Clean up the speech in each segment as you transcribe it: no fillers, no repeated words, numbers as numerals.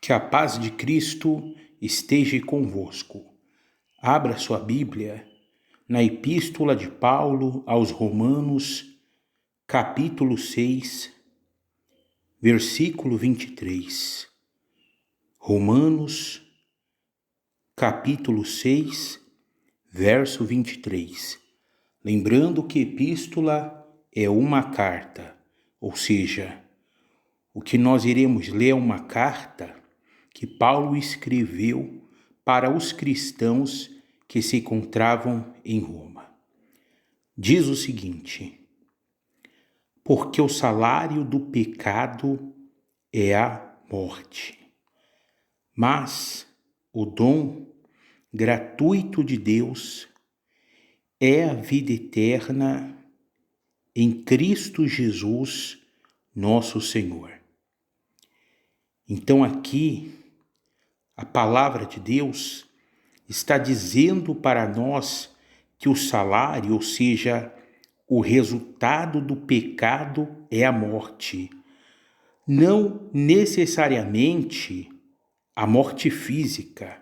Que a paz de Cristo esteja convosco. Abra sua Bíblia na Epístola de Paulo aos Romanos, capítulo 6, versículo 23. Romanos, capítulo 6, verso 23. Lembrando que epístola é uma carta, ou seja, o que nós iremos ler é uma carta que Paulo escreveu para os cristãos que se encontravam em Roma. Diz o seguinte: porque o salário do pecado é a morte, mas o dom gratuito de Deus é a vida eterna em Cristo Jesus, nosso Senhor. Então aqui, a palavra de Deus está dizendo para nós que o salário, ou seja, o resultado do pecado é a morte. Não necessariamente a morte física,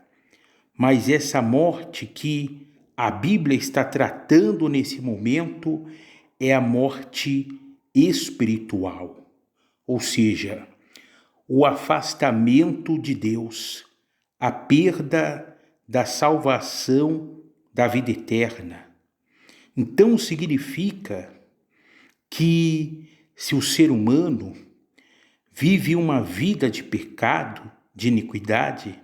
mas essa morte que a Bíblia está tratando nesse momento é a morte espiritual, ou seja, o afastamento de Deus, a perda da salvação da vida eterna. Então significa que se o ser humano vive uma vida de pecado, de iniquidade,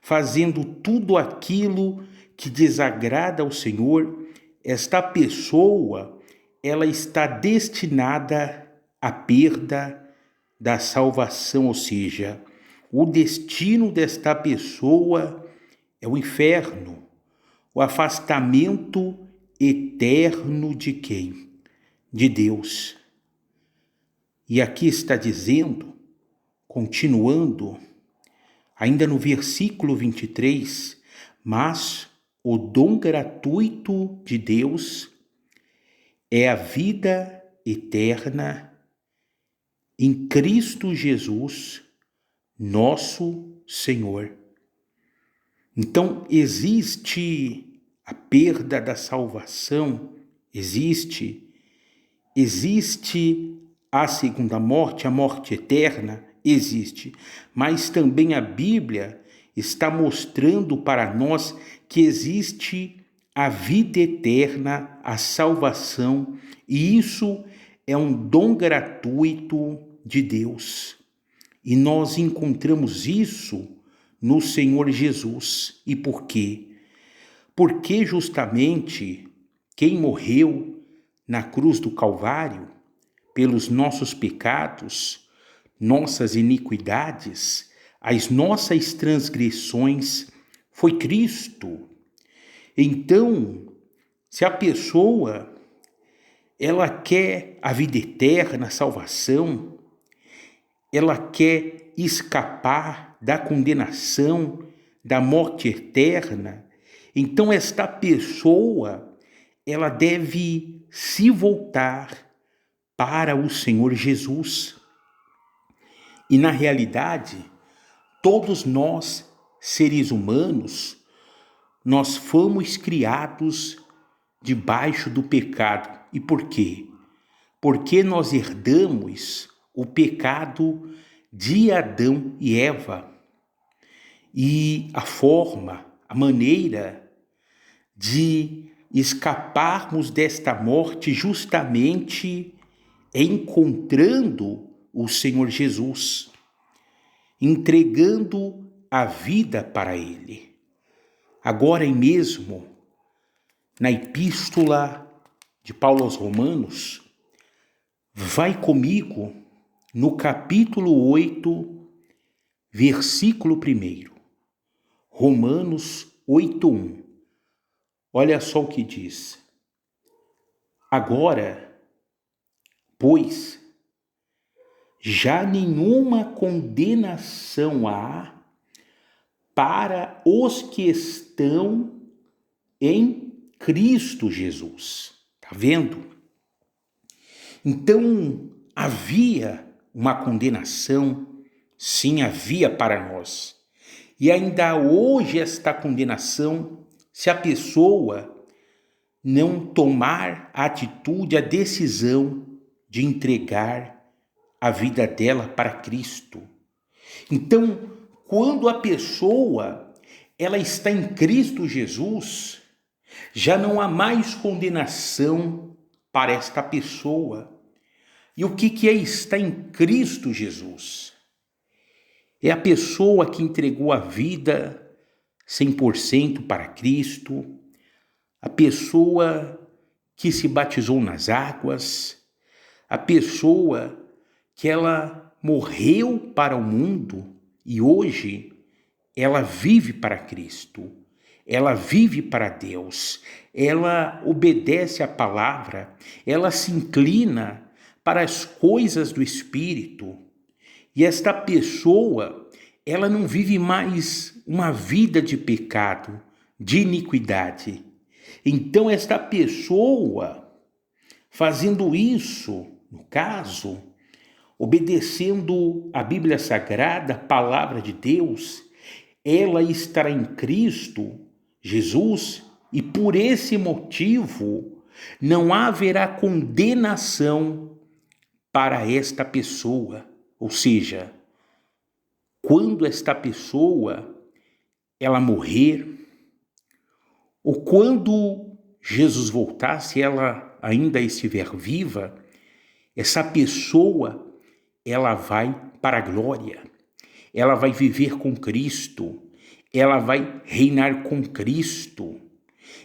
fazendo tudo aquilo que desagrada ao Senhor, esta pessoa, ela está destinada à perda da salvação, ou seja, o destino desta pessoa é o inferno, o afastamento eterno de quem? De Deus. E aqui está dizendo, continuando, ainda no versículo 23, mas o dom gratuito de Deus é a vida eterna em Cristo Jesus, nosso Senhor. Então, existe a perda da salvação, existe a segunda morte, a morte eterna, existe. Mas também a Bíblia está mostrando para nós que existe a vida eterna, a salvação, e isso é um dom gratuito de Deus. E nós encontramos isso no Senhor Jesus. E por quê? Porque justamente quem morreu na cruz do Calvário pelos nossos pecados, nossas iniquidades, as nossas transgressões, foi Cristo. Então, se a pessoa ela quer a vida eterna, a salvação, ela quer escapar da condenação, da morte eterna, então esta pessoa, ela deve se voltar para o Senhor Jesus. E na realidade, todos nós, seres humanos, nós fomos criados debaixo do pecado. E por quê? Porque nós herdamos o pecado de Adão e Eva. E a forma, a maneira de escaparmos desta morte justamente é encontrando o Senhor Jesus, entregando a vida para Ele. Agora mesmo, na epístola de Paulo aos Romanos, vai comigo no capítulo 8, versículo 1. Romanos 8:1. Olha só o que diz. Agora, pois, já nenhuma condenação há para os que estão em Cristo Jesus. Tá vendo? Então, havia uma condenação sim, havia para nós. E ainda hoje esta condenação, se a pessoa não tomar a atitude, a decisão de entregar a vida dela para Cristo. Então, quando a pessoa ela está em Cristo Jesus, já não há mais condenação para esta pessoa. E o que é estar em Cristo Jesus? É a pessoa que entregou a vida 100% para Cristo, a pessoa que se batizou nas águas, a pessoa que ela morreu para o mundo e hoje ela vive para Cristo, ela vive para Deus, ela obedece à palavra, ela se inclina para as coisas do Espírito. E esta pessoa, ela não vive mais uma vida de pecado, de iniquidade. Então esta pessoa, fazendo isso, no caso, obedecendo a Bíblia Sagrada, a palavra de Deus, ela estará em Cristo Jesus e por esse motivo não haverá condenação para esta pessoa. Ou seja, quando esta pessoa ela morrer, ou quando Jesus voltar, se ela ainda estiver viva, essa pessoa ela vai para a glória, ela vai viver com Cristo, ela vai reinar com Cristo,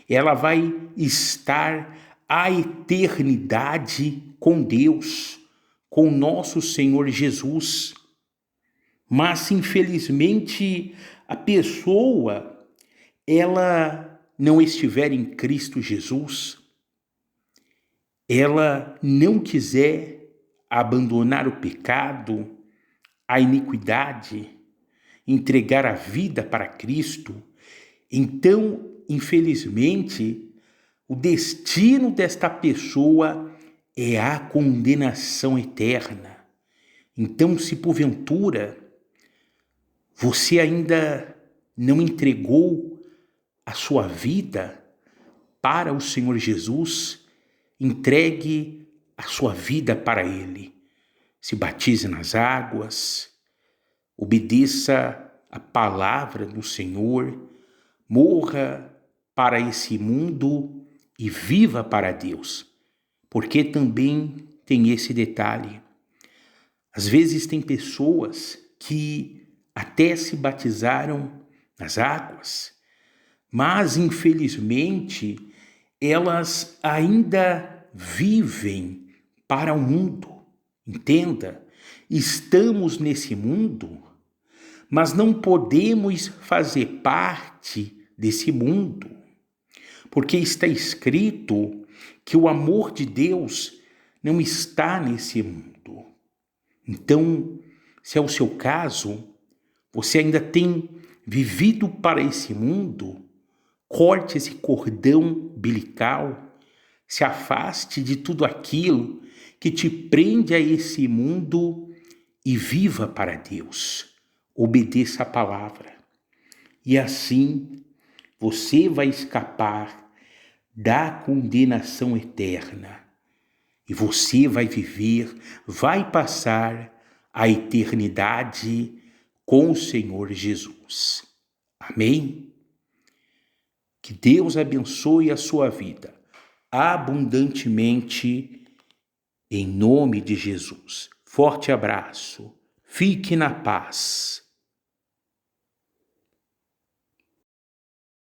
ela vai estar a eternidade com Deus, com nosso Senhor Jesus. Mas infelizmente a pessoa ela não estiver em Cristo Jesus, ela não quiser abandonar o pecado, a iniquidade, entregar a vida para Cristo, então, infelizmente, o destino desta pessoa é a condenação eterna. Então, se porventura você ainda não entregou a sua vida para o Senhor Jesus, entregue a sua vida para Ele. Se batize nas águas, obedeça a palavra do Senhor, morra para esse mundo e viva para Deus. Porque também tem esse detalhe. Às vezes tem pessoas que até se batizaram nas águas, mas infelizmente elas ainda vivem para o mundo. Entenda, estamos nesse mundo, mas não podemos fazer parte desse mundo, porque está escrito que o amor de Deus não está nesse mundo. Então, se é o seu caso, você ainda tem vivido para esse mundo, corte esse cordão umbilical, se afaste de tudo aquilo que te prende a esse mundo e viva para Deus. Obedeça a palavra. E assim você vai escapar da condenação eterna. E você vai viver, vai passar a eternidade com o Senhor Jesus. Amém? Que Deus abençoe a sua vida abundantemente, em nome de Jesus. Forte abraço. Fique na paz.